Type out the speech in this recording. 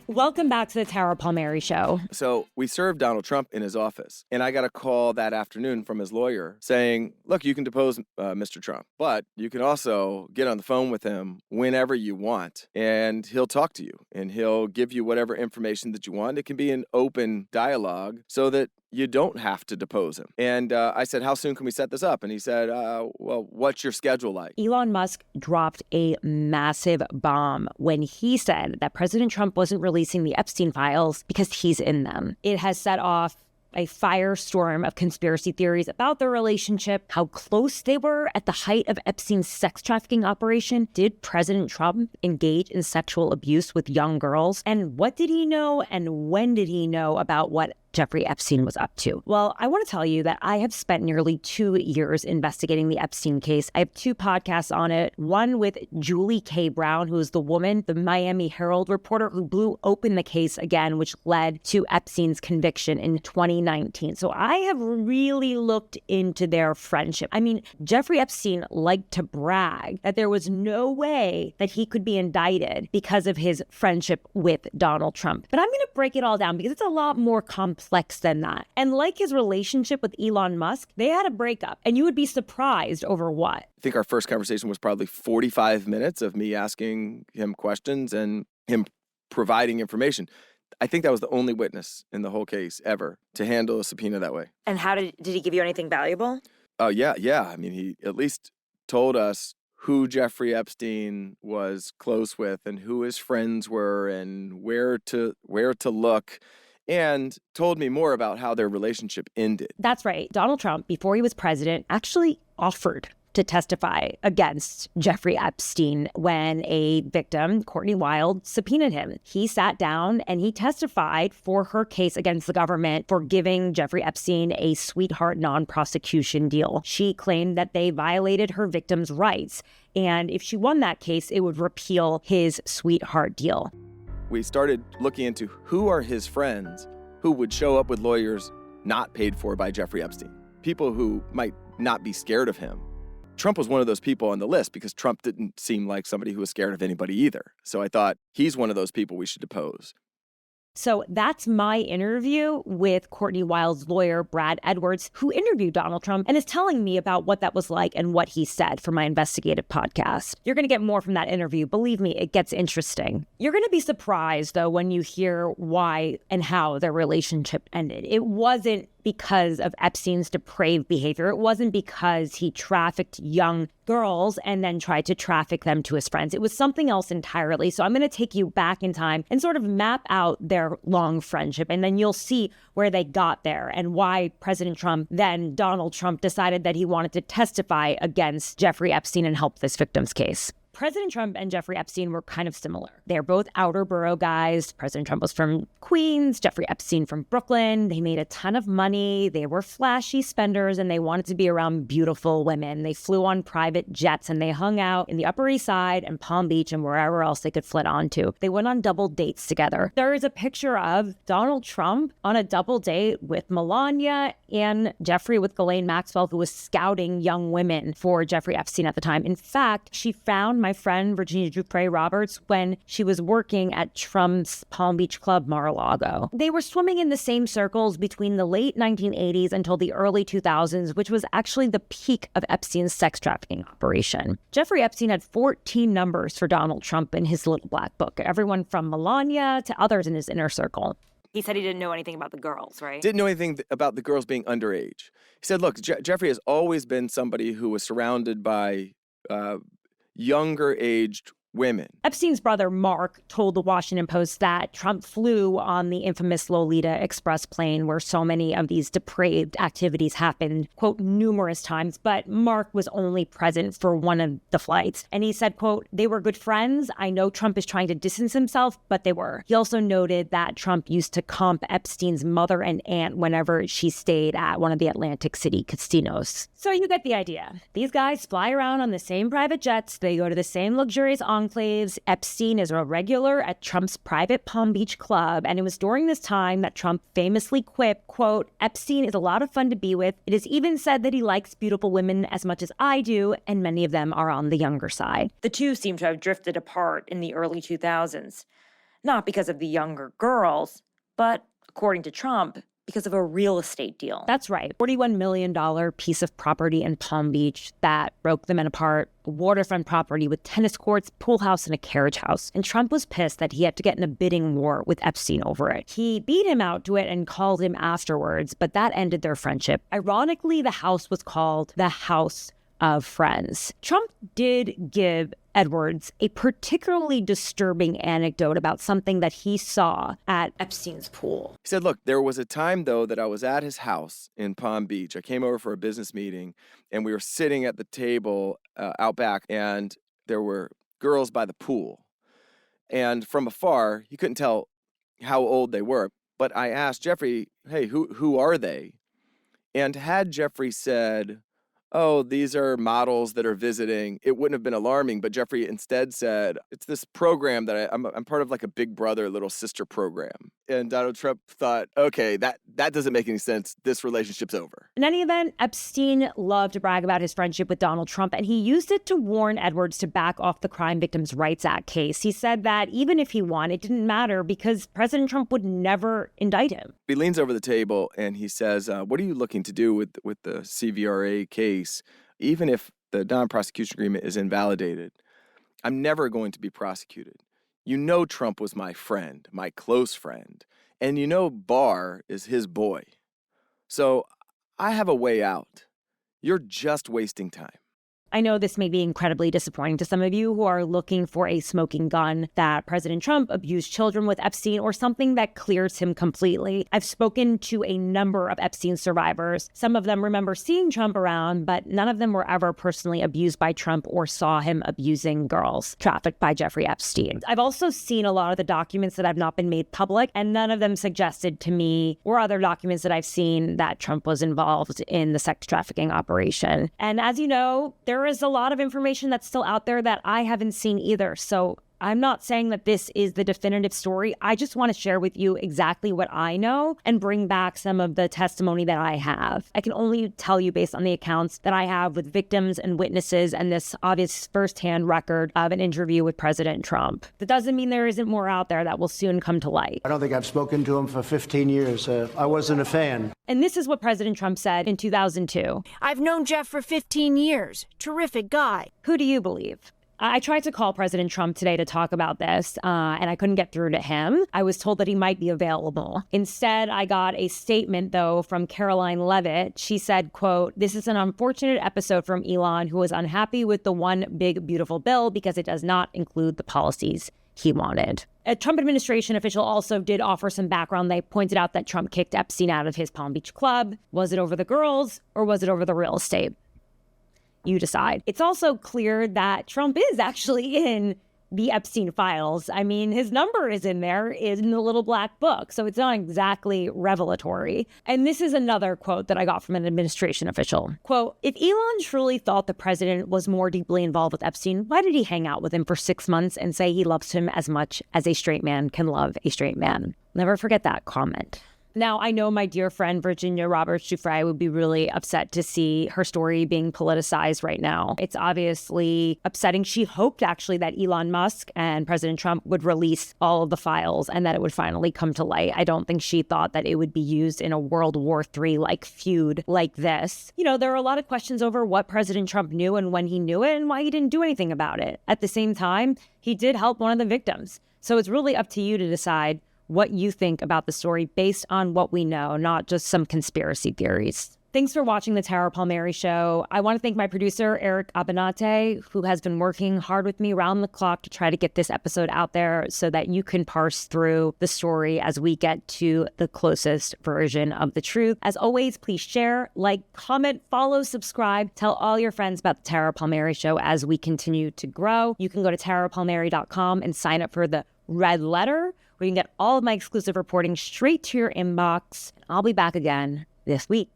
Welcome back to the Tara Palmeri Show. So we served Donald Trump in his office, and I got a call that afternoon from his lawyer saying, look, you can depose Mr. Trump, but you can also get on the phone with him whenever you want, and he'll talk to you, and he'll give you whatever information that you want. It can be an open dialogue so that you don't have to depose him. And I said, how soon can we set this up? And he said, well, what's your schedule like? Elon Musk dropped a massive bomb when he said that President Trump wasn't releasing the Epstein files because he's in them. It has set off a firestorm of conspiracy theories about their relationship, how close they were at the height of Epstein's sex trafficking operation. Did President Trump engage in sexual abuse with young girls? And what did he know and when did he know about what Jeffrey Epstein was up to? Well, I want to tell you that I have spent nearly 2 years investigating the Epstein case. I have 2 podcasts on it, one with Julie K. Brown, who is the woman, the Miami Herald reporter who blew open the case again, which led to Epstein's conviction in 2019. So I have really looked into their friendship. I mean, Jeffrey Epstein liked to brag that there was no way that he could be indicted because of his friendship with Donald Trump. But I'm going to break it all down because it's a lot more complex than that. And like his relationship with Elon Musk, they had a breakup. And you would be surprised over what? I think our first conversation was probably 45 minutes of me asking him questions and him providing information. I think that was the only witness in the whole case ever to handle a subpoena that way. And how did he give you anything valuable? Oh, yeah. I mean, he at least told us who Jeffrey Epstein was close with and who his friends were and where to look, and told me more about how their relationship ended. That's right. Donald Trump, before he was president, actually offered to testify against Jeffrey Epstein when a victim, Courtney Wild, subpoenaed him. He sat down and he testified for her case against the government for giving Jeffrey Epstein a sweetheart non-prosecution deal. She claimed that they violated her victim's rights, and if she won that case, it would repeal his sweetheart deal. We started looking into who are his friends who would show up with lawyers not paid for by Jeffrey Epstein, people who might not be scared of him. Trump was one of those people on the list because Trump didn't seem like somebody who was scared of anybody either. So I thought he's one of those people we should depose. So that's my interview with Courtney Wild's lawyer, Brad Edwards, who interviewed Donald Trump and is telling me about what that was like and what he said for my investigative podcast. You're going to get more from that interview. Believe me, it gets interesting. You're going to be surprised, though, when you hear why and how their relationship ended. It wasn't because of Epstein's depraved behavior. It wasn't because he trafficked young girls and then tried to traffic them to his friends. It was something else entirely. So I'm going to take you back in time and sort of map out their long friendship, and then you'll see where they got there and why President Trump, then Donald Trump, decided that he wanted to testify against Jeffrey Epstein and help this victim's case. President Trump and Jeffrey Epstein were kind of similar. They're both outer borough guys. President Trump was from Queens, Jeffrey Epstein from Brooklyn. They made a ton of money. They were flashy spenders, and they wanted to be around beautiful women. They flew on private jets, and they hung out in the Upper East Side and Palm Beach and wherever else they could flit onto. They went on double dates together. There is a picture of Donald Trump on a double date with Melania and Jeffrey with Ghislaine Maxwell, who was scouting young women for Jeffrey Epstein at the time. In fact, she found my friend Virginia Giuffre Roberts when she was working at Trump's Palm Beach Club Mar-a-Lago. They were swimming in the same circles between the late 1980s until the early 2000s, which was actually the peak of Epstein's sex trafficking operation. Jeffrey Epstein had 14 numbers for Donald Trump in his little black book, everyone from Melania to others in his inner circle. He said he didn't know anything about the girls, right? Didn't know anything about the girls being underage. He said, look, Jeffrey has always been somebody who was surrounded by younger-aged women. Epstein's brother, Mark, told the Washington Post that Trump flew on the infamous Lolita Express plane where so many of these depraved activities happened, quote, numerous times, but Mark was only present for one of the flights. And he said, quote, they were good friends. I know Trump is trying to distance himself, but they were. He also noted that Trump used to comp Epstein's mother and aunt whenever she stayed at one of the Atlantic City casinos. So you get the idea. These guys fly around on the same private jets. They go to the same luxurious enclaves enclaves, Epstein is a regular at Trump's private Palm Beach club, and it was during this time that Trump famously quipped, quote, "Epstein is a lot of fun to be with. It is even said that he likes beautiful women as much as I do, and many of them are on the younger side." The two seem to have drifted apart in the early 2000s, not because of the younger girls, but, according to Trump, because of a real estate deal. That's right. $41 million piece of property in Palm Beach that broke the men apart. A waterfront property with tennis courts, pool house, and a carriage house. And Trump was pissed that he had to get in a bidding war with Epstein over it. He beat him out to it and called him afterwards, but that ended their friendship. Ironically, the house was called the House of Friends. Trump did give Edwards a particularly disturbing anecdote about something that he saw at Epstein's pool. He said, look, there was a time, though, that I was at his house in Palm Beach. I came over for a business meeting, and we were sitting at the table out back, and there were girls by the pool. And from afar, you couldn't tell how old they were. But I asked Jeffrey, hey, who are they? And had Jeffrey said, oh, these are models that are visiting, it wouldn't have been alarming. But Jeffrey instead said, it's this program that I'm part of, like a big brother, little sister program. And Donald Trump thought, okay, that doesn't make any sense. This relationship's over. In any event, Epstein loved to brag about his friendship with Donald Trump, and he used it to warn Edwards to back off the Crime Victims' Rights Act case. He said that even if he won, it didn't matter because President Trump would never indict him. He leans over the table and he says, what are you looking to do with the CVRA case? Even if the non-prosecution agreement is invalidated, I'm never going to be prosecuted. You know Trump was my friend, my close friend, and you know Barr is his boy. So I have a way out. You're just wasting time. I know this may be incredibly disappointing to some of you who are looking for a smoking gun that President Trump abused children with Epstein or something that clears him completely. I've spoken to a number of Epstein survivors. Some of them remember seeing Trump around, but none of them were ever personally abused by Trump or saw him abusing girls trafficked by Jeffrey Epstein. I've also seen a lot of the documents that have not been made public, and none of them suggested to me or other documents that I've seen that Trump was involved in the sex trafficking operation. And as you know, there is a lot of information that's still out there that I haven't seen either. So I'm not saying that this is the definitive story. I just want to share with you exactly what I know and bring back some of the testimony that I have. I can only tell you based on the accounts that I have with victims and witnesses and this obvious firsthand record of an interview with President Trump. That doesn't mean there isn't more out there that will soon come to light. I don't think I've spoken to him for 15 years. I wasn't a fan. And this is what President Trump said in 2002. I've known Jeff for 15 years. Terrific guy. Who do you believe? I tried to call President Trump today to talk about this, and I couldn't get through to him. I was told that he might be available. Instead, I got a statement, though, from Caroline Levitt. She said, quote, "This is an unfortunate episode from Elon, who was unhappy with the one big, beautiful bill because it does not include the policies he wanted." A Trump administration official also did offer some background. They pointed out that Trump kicked Epstein out of his Palm Beach club. Was it over the girls or was it over the real estate? You decide. It's also clear that Trump is actually in the Epstein files. I mean, his number is in there in the little black book, so it's not exactly revelatory. And this is another quote that I got from an administration official. Quote, "If Elon truly thought the president was more deeply involved with Epstein, why did he hang out with him for 6 months and say he loves him as much as a straight man can love a straight man?" Never forget that comment. Now, I know my dear friend Virginia Roberts Giuffre would be really upset to see her story being politicized right now. It's obviously upsetting. She hoped actually that Elon Musk and President Trump would release all of the files and that it would finally come to light. I don't think she thought that it would be used in a World War III-like feud like this. You know, there are a lot of questions over what President Trump knew and when he knew it and why he didn't do anything about it. At the same time, he did help one of the victims. So it's really up to you to decide what you think about the story based on what we know, not just some conspiracy theories. Thanks for watching the Tara Palmeri Show. I want to thank my producer, Eric Abinate, who has been working hard with me around the clock to try to get this episode out there so that you can parse through the story as we get to the closest version of the truth. As always, please share, like, comment, follow, subscribe. Tell all your friends about the Tara Palmeri Show as we continue to grow. You can go to tarapalmeri.com and sign up for the Red Letter, where you can get all of my exclusive reporting straight to your inbox. I'll be back again this week.